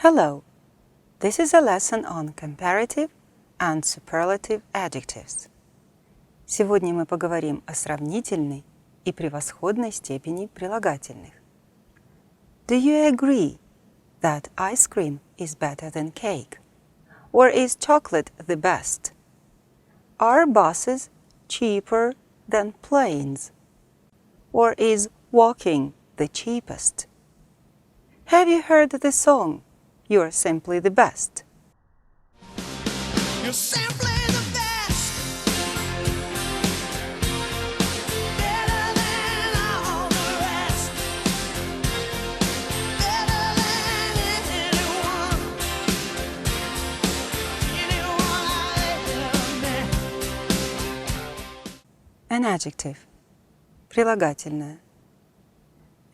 Hello! This is a lesson on comparative and superlative adjectives. Сегодня мы поговорим о сравнительной и превосходной степени прилагательных. Do you agree that ice cream is better than cake? Or is chocolate the best? Are buses cheaper than planes? Or is walking the cheapest? Have you heard the song, You're simply the best? You're simply the best. Better than all the rest. Better than anyone. Anyone I've ever met. An adjective. Прилагательное.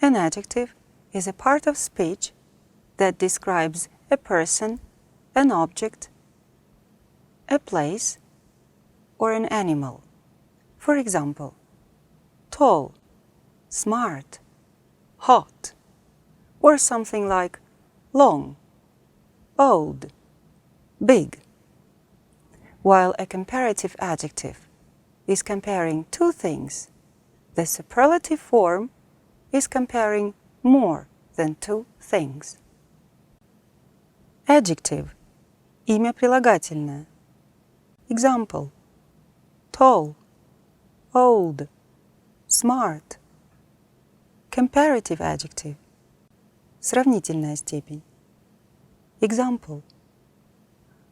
An adjective is a part of speech that describes a person, an object, a place, or an animal. For example, tall, smart, hot, or something like long, old, big. While a comparative adjective is comparing two things, the superlative form is comparing more than two things. Adjective. Имя прилагательное. Example. Tall, old, smart. Comparative adjective. Сравнительная степень. Example.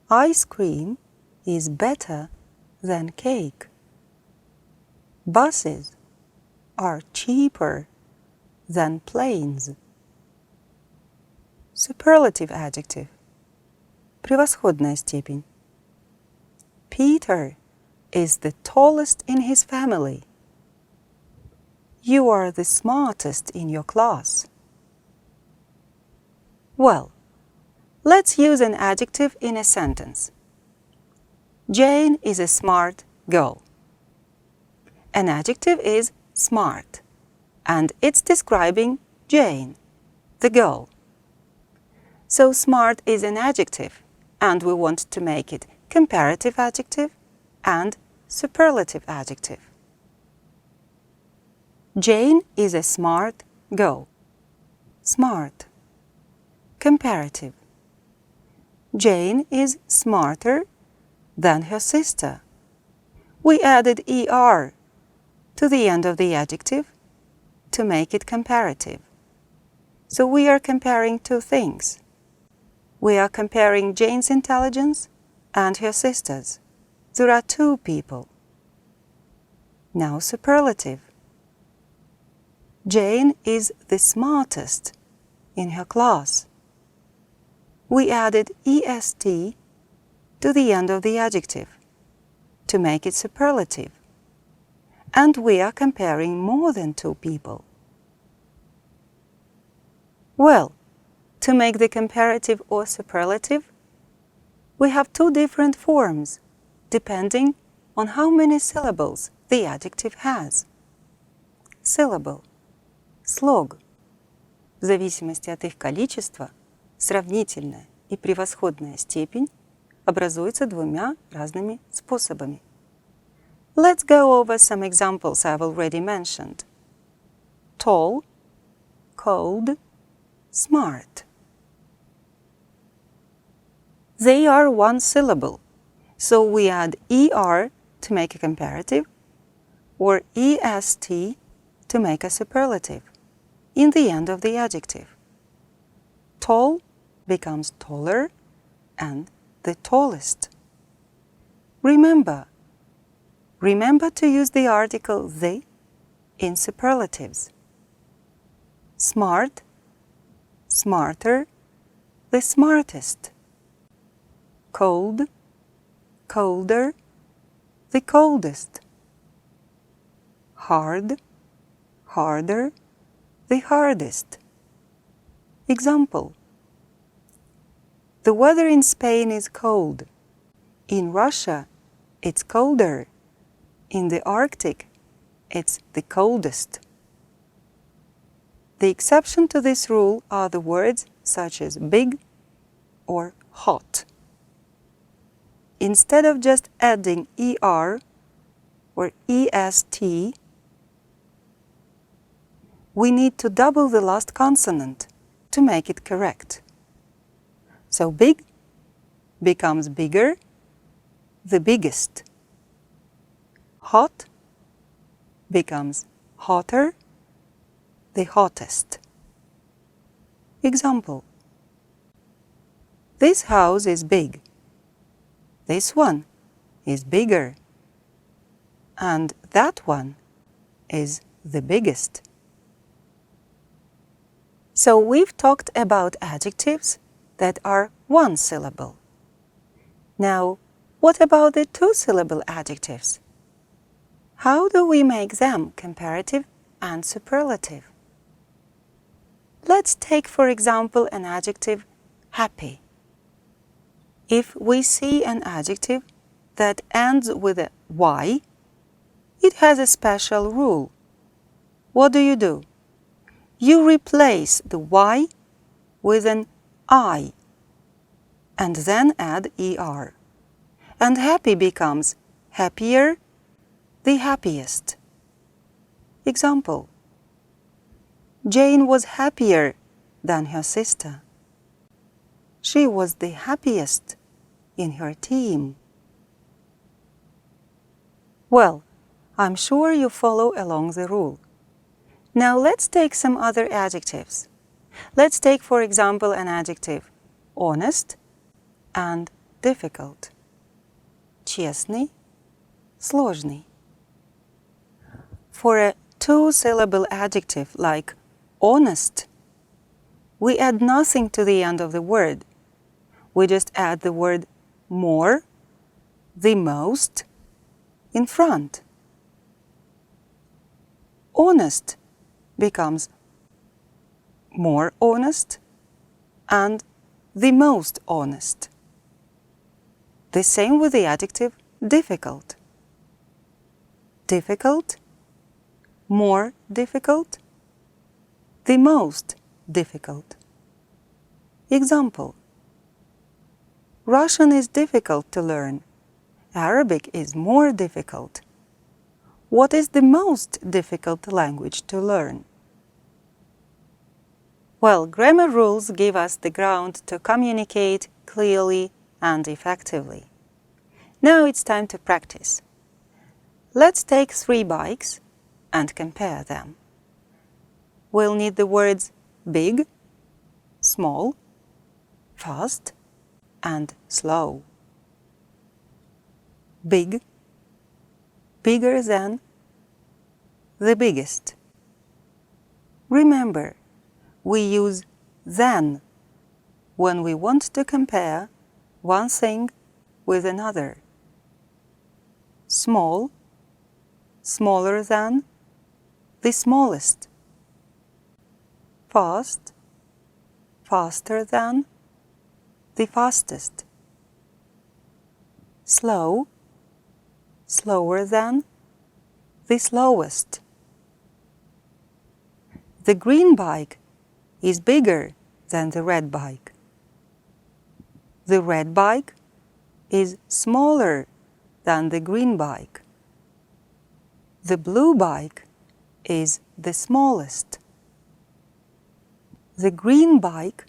Ice cream is better than cake. Buses are cheaper than planes. Superlative adjective. Превосходная степень. Peter is the tallest in his family. You are the smartest in your class. Well, let's use an adjective in a sentence. Jane is a smart girl. An adjective is smart, and it's describing Jane, the girl. So smart is an adjective, and we want to make it comparative adjective and superlative adjective. Jane is a smart girl. Smart. Comparative. Jane is smarter than her sister. We added er to the end of the adjective to make it comparative. So we are comparing two things. We are comparing Jane's intelligence and her sister's. There are two people. Now superlative. Jane is the smartest in her class. We added est to the end of the adjective to make it superlative. And we are comparing more than two people. Well, to make the comparative or superlative, we have two different forms, depending on how many syllables the adjective has. Syllable – слог. В зависимости от их количества, сравнительная и превосходная степень образуются двумя разными способами. Let's go over some examples I've already mentioned. Tall, cold, smart. They are one syllable, so we add er to make a comparative or est to make a superlative in the end of the adjective. Tall becomes taller and the tallest. Remember to use the article the in superlatives. Smart, smarter, the smartest. Cold, colder, the coldest. Hard, harder, the hardest. Example. The weather in Spain is cold. In Russia, it's colder. In the Arctic, it's the coldest. The exception to this rule are the words such as big, or hot. Instead of just adding er or est, we need to double the last consonant to make it correct. So big becomes bigger, the biggest. Hot becomes hotter, the hottest. Example: this house is big. This one is bigger. And that one is the biggest. So we've talked about adjectives that are one syllable. Now, what about the two-syllable adjectives? How do we make them comparative and superlative? Let's take, for example, an adjective happy. If we see an adjective that ends with a y, it has a special rule. What do? You replace the y with an I and then add er. And happy becomes happier, the happiest. Example: Jane was happier than her sister. She was the happiest in her team. Well, I'm sure you follow along the rule. Now let's take some other adjectives. Let's take, for example, an adjective honest and difficult. Честный, сложный. For a two-syllable adjective like honest, we add nothing to the end of the word. We just add the word more, the most, in front. Honest becomes more honest and the most honest. The same with the adjective difficult. Difficult, more difficult, the most difficult. Example: Russian is difficult to learn. Arabic is more difficult. What is the most difficult language to learn? Well, grammar rules give us the ground to communicate clearly and effectively. Now it's time to practice. Let's take 3 bikes and compare them. We'll need the words big, small, fast, and slow. Big, bigger than, the biggest. Remember, we use than when we want to compare one thing with another. Small, smaller than, the smallest. Fast, faster than, the fastest. Slow, slower than, the slowest. The green bike is bigger than the red bike. The red bike is smaller than the green bike. The blue bike is the smallest. The green bike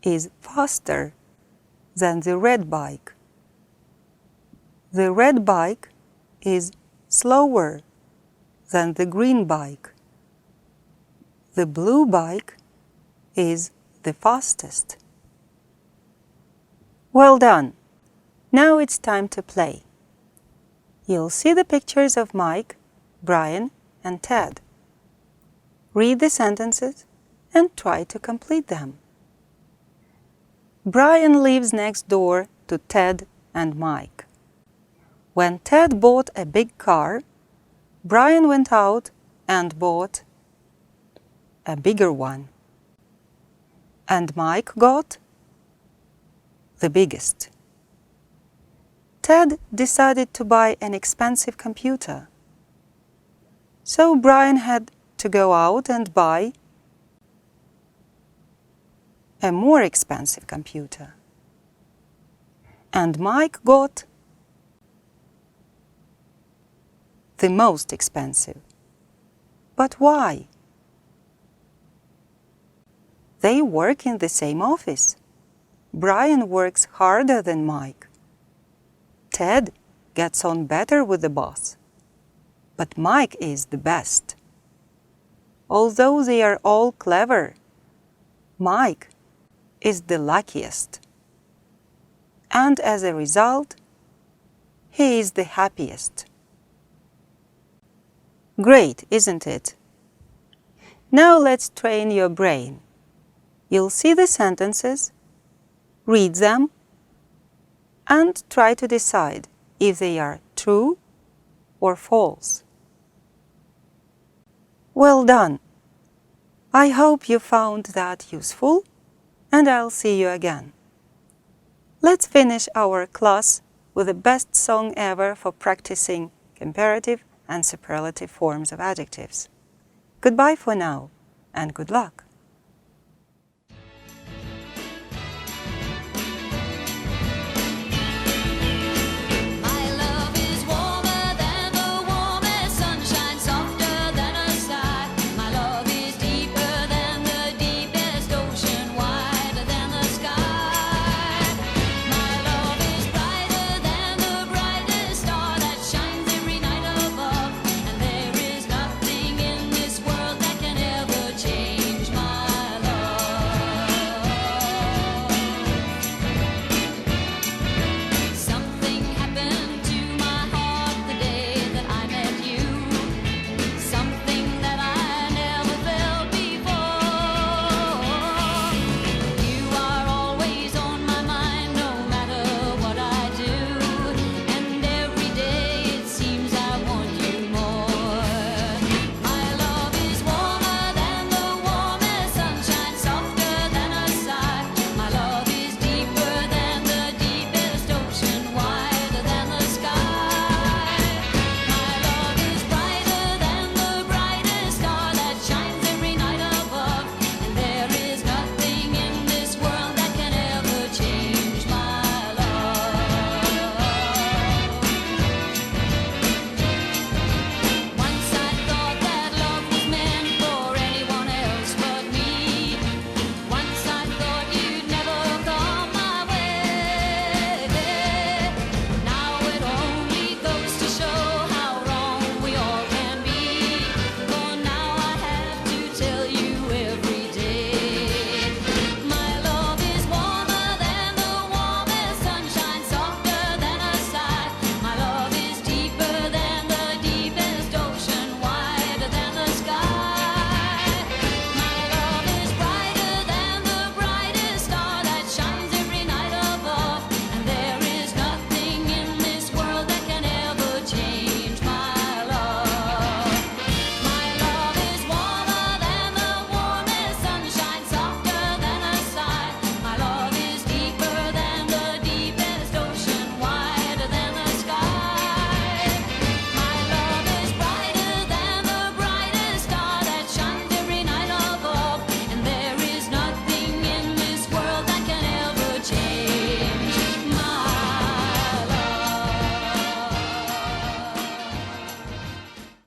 is faster than the red bike. The red bike is slower than the green bike. The blue bike is the fastest. Well done! Now it's time to play. You'll see the pictures of Mike, Brian, and Ted. Read the sentences and try to complete them. Brian lives next door to Ted and Mike. When Ted bought a big car, Brian went out and bought a bigger one. And Mike got the biggest. Ted decided to buy an expensive computer. So Brian had to go out and buy a more expensive computer. And Mike got the most expensive. But why? They work in the same office. Brian works harder than Mike. Ted gets on better with the boss. But Mike is the best. Although they are all clever, Mike is the luckiest. And as a result, he is the happiest. Great, isn't it? Now let's train your brain. You'll see the sentences, read them, and try to decide if they are true or false. Well done! I hope you found that useful, and I'll see you again. Let's finish our class with the best song ever for practicing comparative and superlative forms of adjectives. Goodbye for now, and good luck!